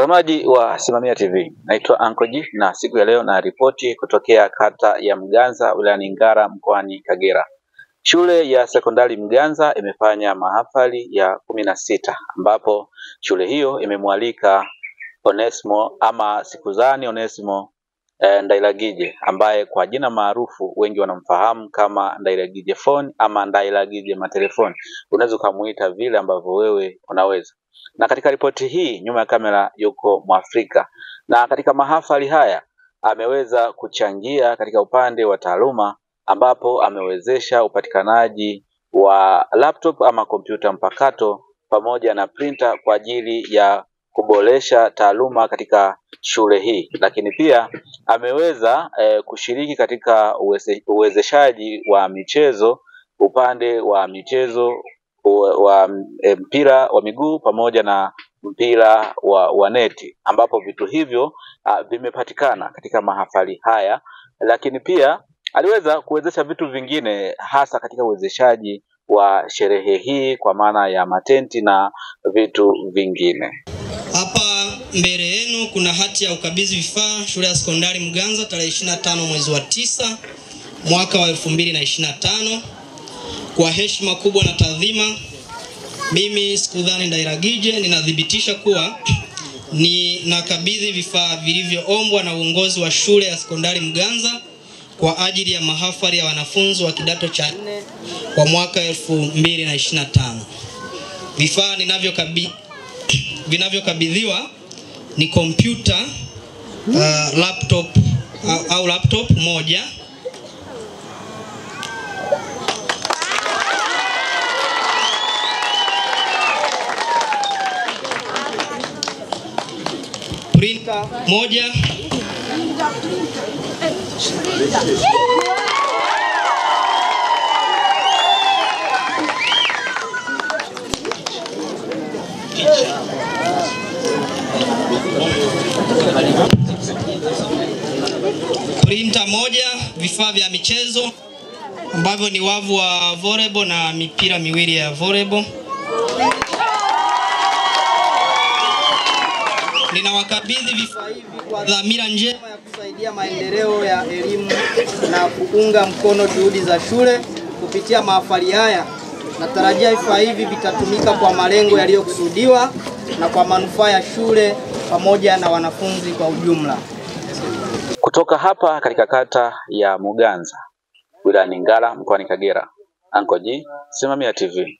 Mtazamaji wa Simamia TV, naitwa Uncle G na siku ya leo na ripoti kutokea kata ya Mganza wilayani Ngara mkoani Kagera. Shule ya sekondari Mganza imefanya mahafali ya 16 ambapo shule hiyo imemwalika Onesmo ama Sikuzani Onesmo Ndailagije ambaye kwa jina maarufu wengi wanamfahamu kama Ndailagije phone ama Ndailagije matelefoni. Unaweza kumuita vile ambavyo wewe unaweza. Na katika ripoti hii nyuma ya kamera yuko Mwafrika, na katika mahafali haya ameweza kuchangia katika upande wa taaluma ambapo amewezesha upatikanaji wa laptop ama kompyuta mpakato pamoja na printer kwa ajili ya kuboresha taaluma katika shule hii, lakini pia ameweza kushiriki katika uwezeshaji wa michezo, upande wa michezo wa mpira wa miguu pamoja na mpira wa neti, ambapo vitu hivyo vimepatikana katika mahafali haya, lakini pia aliweza kuwezesha vitu vingine hasa katika uwezeshaji wa sherehe hii kwa maana ya matenti na vitu vingine. Hapa mbele yenu kuna hati ya ukabidhi vifaa shule ya sekondari Mganza tarehe 25 mwezi wa 9 mwaka wa 2025. Kwa heshima kubwa na taadhima, mimi Sikuzani Ndailagije ninadhibitisha kuwa ninakabidhi vifaa vilivyoombwa na uongozi wa shule ya sekondari Mganza kwa ajili ya mahafali ya wanafunzi wa kidato cha 4 wa mwaka 2025. Vifaa vinavyokabidhiwa ni kompyuta laptop moja, printer moja, vifaa vya michezo ambavyo ni wavu wa volleyball na mipira miwili ya volleyball. Ninawakabidhi vifaa hivi kwa dhamira njema ya kusaidia maendeleo ya elimu na kuunga mkono juhudi za shule kupitia mahafali haya. Natarajia vifaa hivi vitatumika kwa malengo yaliyokusudiwa na kwa manufaa ya shule pamoja na wanafunzi kwa ujumla. Kutoka hapa katika kata ya Mganza wilayani Ngara mkoani Kagera, Uncle G, Simamia TV.